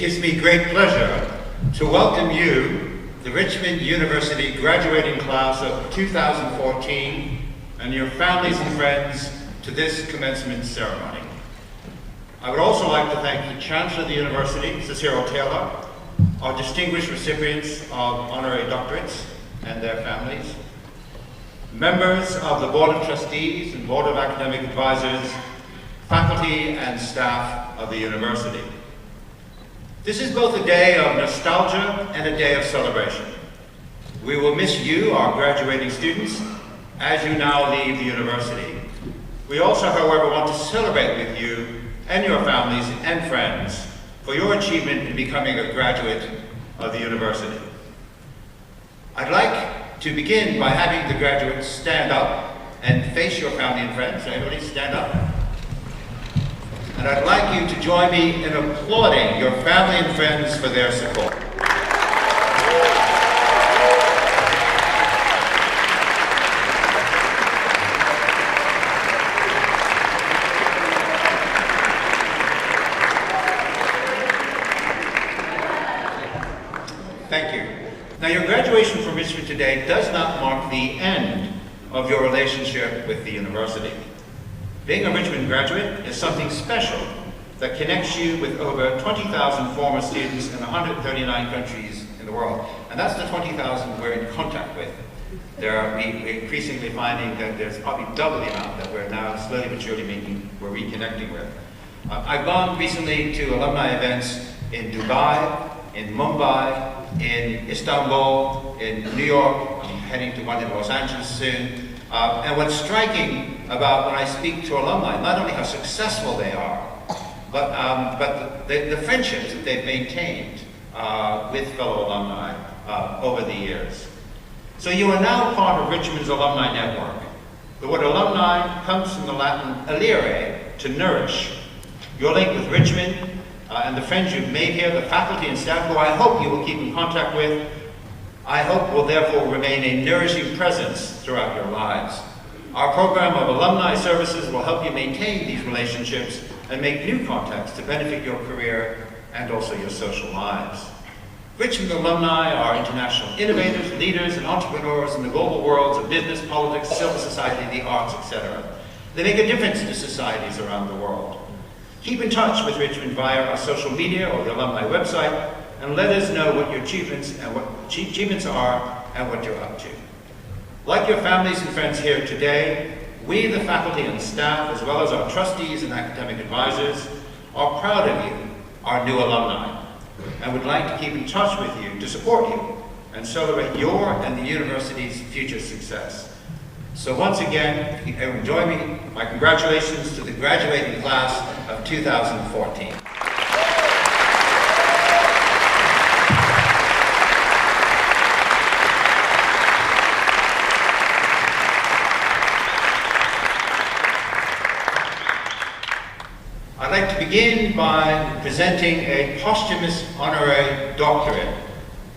gives me great pleasure to welcome you, the Richmond University graduating class of 2014, and your families and friends to this commencement ceremony. I would also like to thank the Chancellor of the University, Cicero Taylor, our distinguished recipients of honorary doctorates and their families, members of the Board of Trustees and Board of Academic Advisors, faculty and staff of the university. This is both a day of nostalgia and a day of celebration. We will miss you, our graduating students, as you now leave the university. We also, however, want to celebrate with you and your families and friends for your achievement in becoming a graduate of the university. I'd like to begin by having the graduates stand up and face your family and friends. Everybody stand up. And I'd like you to join me in applauding your family and friends for their support. Thank you. Now, your graduation from Richmond today does not mark the end of your relationship with the university. Being a Richmond graduate is something special that connects you with over 20,000 former students in 139 countries in the world. And that's the 20,000 we're in contact with. We're increasingly finding that there's probably double the amount that we're now slowly but surely we're reconnecting with. I've gone recently to alumni events in Dubai, in Mumbai, in Istanbul, in New York. I'm heading to one in Los Angeles soon. And what's striking about when I speak to alumni, not only how successful they are, but the friendships that they've maintained with fellow alumni over the years. So you are now part of Richmond's alumni network. The word alumni comes from the Latin alire, to nourish. Your link with Richmond and the friends you've made here, the faculty and staff who I hope you will keep in contact with, I hope will therefore remain a nourishing presence throughout your lives. Our program of alumni services will help you maintain these relationships and make new contacts to benefit your career and also your social lives. Richmond alumni are international innovators, leaders, and entrepreneurs in the global worlds of business, politics, civil society, the arts, etc. They make a difference to societies around the world. Keep in touch with Richmond via our social media or the alumni website, and let us know what your achievements are and what you're up to. Like your families and friends here today, we, the faculty and staff, as well as our trustees and academic advisors, are proud of you, our new alumni, and would like to keep in touch with you to support you and celebrate your and the university's future success. So once again, if you join me, my congratulations to the graduating class of 2014. I'd like to begin by presenting a posthumous honorary doctorate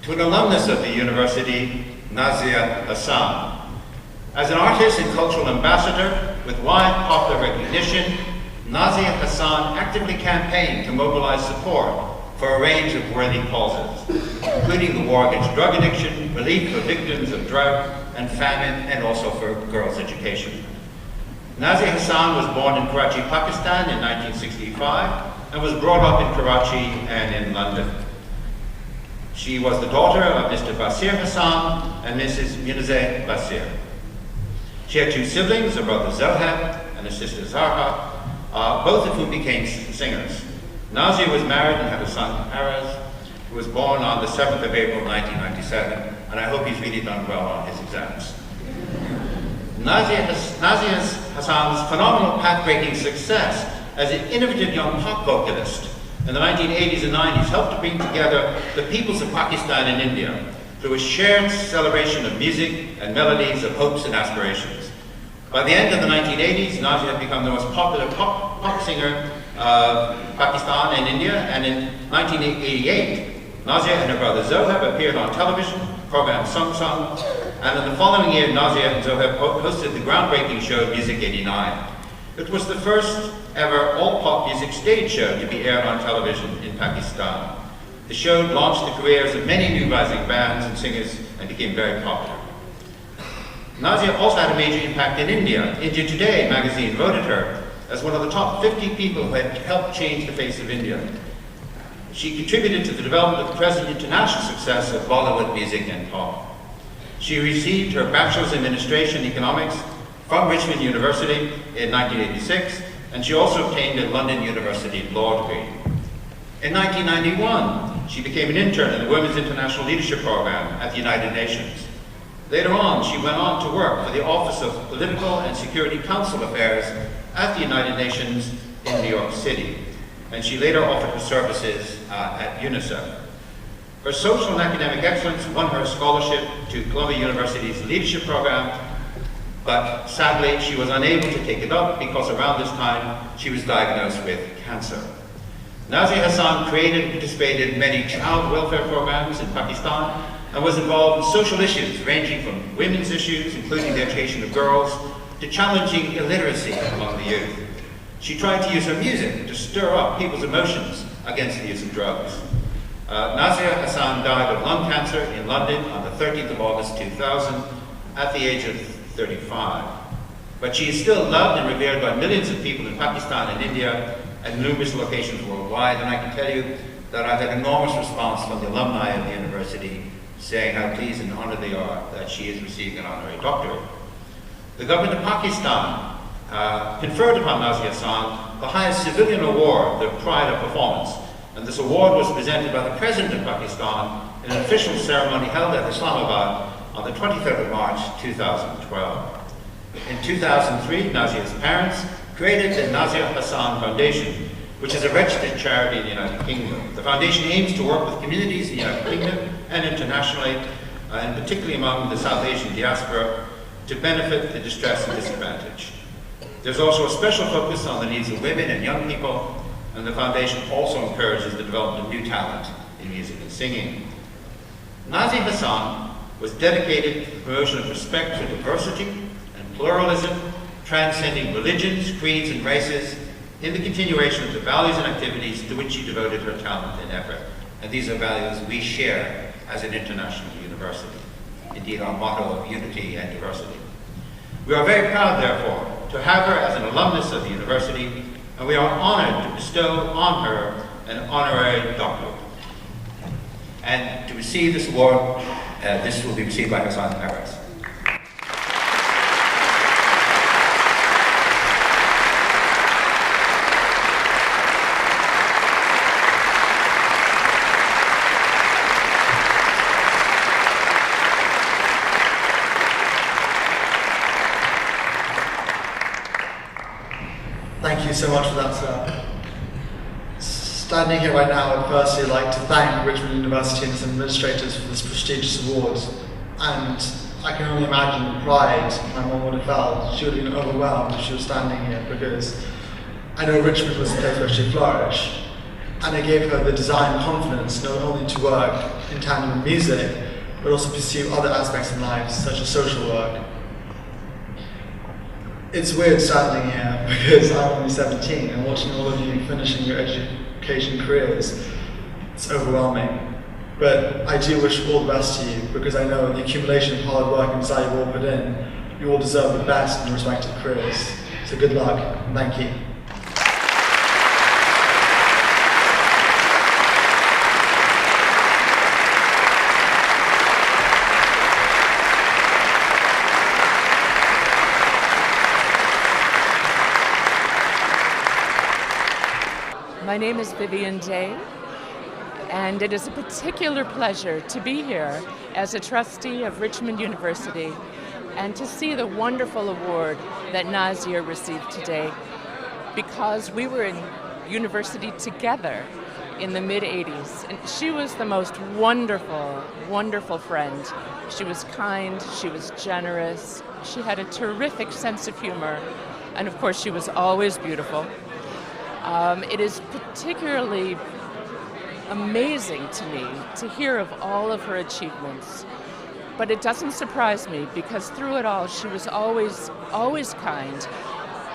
to an alumnus of the university, Nazia Hassan. As an artist and cultural ambassador with wide popular recognition, Nazia Hassan actively campaigned to mobilize support for a range of worthy causes, including the war against drug addiction, relief for victims of drought and famine, and also for girls' education. Nazia Hassan was born in Karachi, Pakistan in 1965 and was brought up in Karachi and in London. She was the daughter of Mr. Basir Hassan and Mrs. Munazeh Basir. She had two siblings, a brother Zohab and a sister Zarha, both of whom became singers. Nazia was married and had a son, Araz, who was born on the 7th of April 1997, and I hope he's really done well on his exams. Nazia Hassan's phenomenal path-breaking success as an innovative young pop vocalist in the 1980s and 90s helped to bring together the peoples of Pakistan and India through a shared celebration of music and melodies of hopes and aspirations. By the end of the 1980s, Nazia had become the most popular pop singer of Pakistan and India, and in 1988, Nazia and her brother Zohab appeared on television, program Sung Sung, and in the following year, Nazia and Zohab hosted the groundbreaking show Music 89. It was the first ever all-pop music stage show to be aired on television in Pakistan. The show launched the careers of many new rising bands and singers and became very popular. Nazia also had a major impact in India. India Today magazine voted her as one of the top 50 people who had helped change the face of India. She contributed to the development of the present international success of Bollywood music and pop. She received her Bachelor's in Administration Economics from Richmond University in 1986, and she also obtained a London University law degree. In 1991, she became an intern in the Women's International Leadership Program at the United Nations. Later on, she went on to work for the Office of Political and Security Council Affairs at the United Nations in New York City, and she later offered her services at UNICEF. Her social and academic excellence won her a scholarship to Columbia University's leadership program, but sadly she was unable to take it up because around this time she was diagnosed with cancer. Nazia Hassan created and participated in many child welfare programs in Pakistan and was involved in social issues ranging from women's issues, including the education of girls, to challenging illiteracy among the youth. She tried to use her music to stir up people's emotions against the use of drugs. Nazia Hassan died of lung cancer in London on the 13th of August 2000 at the age of 35. But she is still loved and revered by millions of people in Pakistan and India and numerous locations worldwide, and I can tell you that I've had enormous response from the alumni of the university saying how pleased and honored they are that she is receiving an honorary doctorate. The government of Pakistan conferred upon Nazia Hassan the highest civilian award, the Pride of Performance, and this award was presented by the President of Pakistan in an official ceremony held at Islamabad on the 23rd of March 2012. In 2003, Nazia's parents created the Nazia Hassan Foundation, which is a registered charity in the United Kingdom. The foundation aims to work with communities in the United Kingdom and internationally, and particularly among the South Asian diaspora, to benefit the distressed and disadvantaged. There's also a special focus on the needs of women and young people, and the foundation also encourages the development of new talent in music and singing. Nazia Hassan was dedicated to the promotion of respect for diversity and pluralism, transcending religions, creeds, and races, in the continuation of the values and activities to which she devoted her talent and effort. And these are values we share as an international university. Indeed, our motto of unity and diversity. We are very proud, therefore, to have her as an alumnus of the university, and we are honored to bestow on her an honorary doctorate. And to receive this award, this will be received by Hassan Paris. Thank you so much for that, sir. Standing here right now, I'd firstly like to thank Richmond University and its administrators for this prestigious award. And I can only imagine the pride my mum would have felt. She would have been overwhelmed if she was standing here, because I know Richmond was the place where she flourished. And it gave her the design confidence not only to work in tandem with music, but also pursue other aspects in life, such as social work. It's weird standing here because I'm only 17 and watching all of you finishing your education careers, it's overwhelming. But I do wish all the best to you, because I know the accumulation of hard work and desire you all put in, you all deserve the best in your respective careers. So good luck, and thank you. My name is Vivian Day, and it is a particular pleasure to be here as a trustee of Richmond University and to see the wonderful award that Nazia received today, because we were in university together in the mid-'80s, and she was the most wonderful, wonderful friend. She was kind, she was generous, she had a terrific sense of humor, and of course she was always beautiful. It is particularly amazing to me to hear of all of her achievements, but it doesn't surprise me, because through it all she was always kind.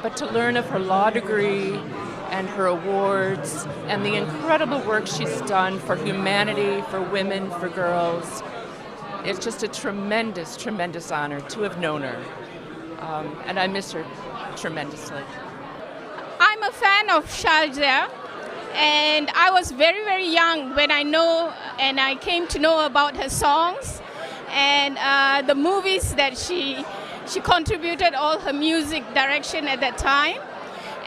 But to learn of her law degree and her awards and the incredible work she's done for humanity, for women, for girls. It's just a tremendous, tremendous honor to have known her. And I miss her tremendously. I'm a fan of Shalja, and I was very, very young when I came to know about her songs and the movies that she contributed all her music direction at that time.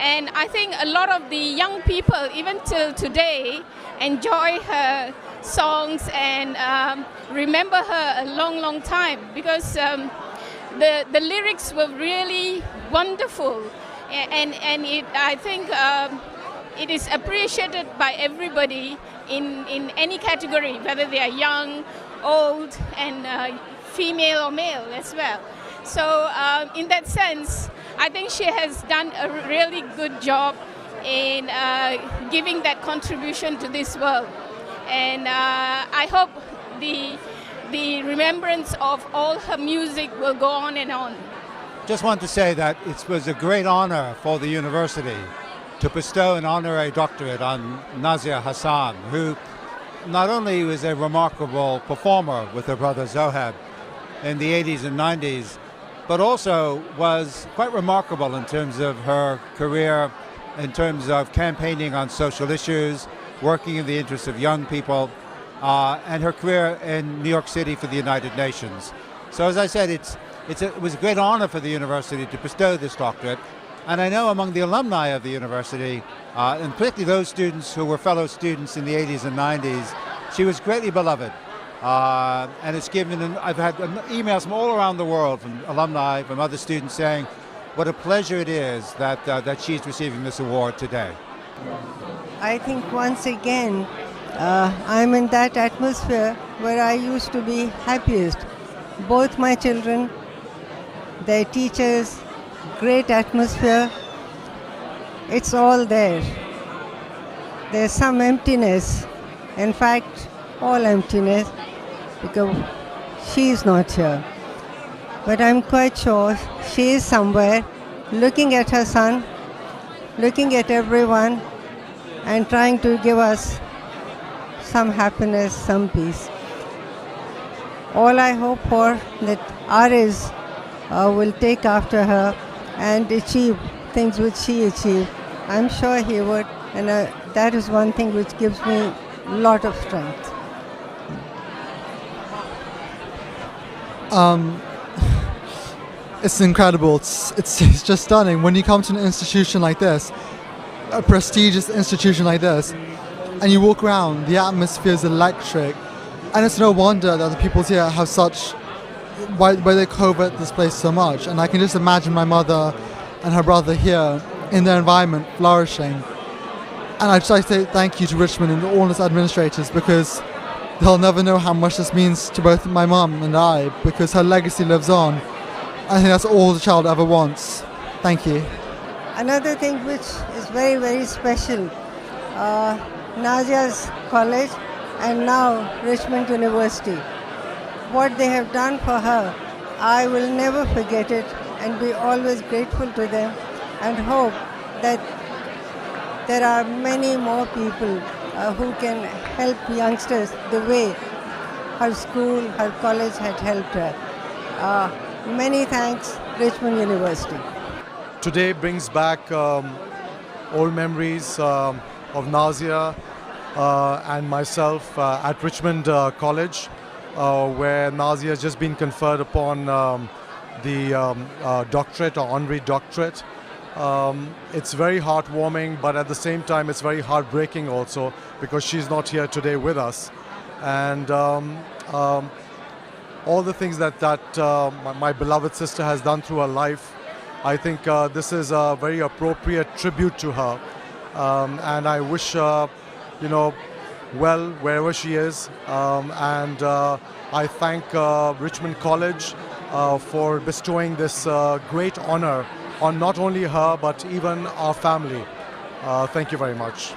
And I think a lot of the young people, even till today, enjoy her songs and remember her a long, long time, because the lyrics were really wonderful, and I think it is appreciated by everybody in any category, whether they are young, old, and female or male as well. So in that sense, I think she has done a really good job in giving that contribution to this world. And I hope the remembrance of all her music will go on and on. Just want to say that it was a great honor for the university to bestow an honorary doctorate on Nazia Hassan, who not only was a remarkable performer with her brother Zohab in the 80s and 90s, but also was quite remarkable in terms of her career, in terms of campaigning on social issues, working in the interests of young people, and her career in New York City for the United Nations. So as I said, it was a great honor for the university to bestow this doctorate. And I know among the alumni of the university, and particularly those students who were fellow students in the 80s and 90s, she was greatly beloved. And it's given, I've had emails from all around the world, from alumni, from other students saying what a pleasure it is that she's receiving this award today. I think once again, I'm in that atmosphere where I used to be happiest. Both my children, their teachers, great atmosphere. It's all there. There's some emptiness. In fact, all emptiness, because she is not here. But I'm quite sure she is somewhere looking at her son, looking at everyone, and trying to give us some happiness, some peace. All I hope for that Aris will take after her and achieve things which she achieved. I'm sure he would, and that is one thing which gives me a lot of strength. It's incredible. It's just stunning. When you come to an institution like this, a prestigious institution like this, and you walk around, the atmosphere is electric, and it's no wonder that the people here have such, why they covet this place so much. And I can just imagine my mother and her brother here in their environment flourishing. And I'd just like to say thank you to Richmond and all its administrators, because they'll never know how much this means to both my mum and I, because her legacy lives on. I think that's all the child ever wants. Thank you. Another thing which is very, very special, Nazia's college and now Richmond University. What they have done for her, I will never forget it and be always grateful to them, and hope that there are many more people who can help youngsters the way her school, her college had helped her. Many thanks, Richmond University. Today brings back old memories of Nazia and myself at Richmond College, where Nazia has just been conferred upon the doctorate or honorary doctorate. It's very heartwarming, but at the same time it's very heartbreaking also, because she's not here today with us. And all the things that my beloved sister has done through her life, I think this is a very appropriate tribute to her. And I wish her, well wherever she is. And I thank Richmond College for bestowing this great honor on not only her, but even our family. Thank you very much.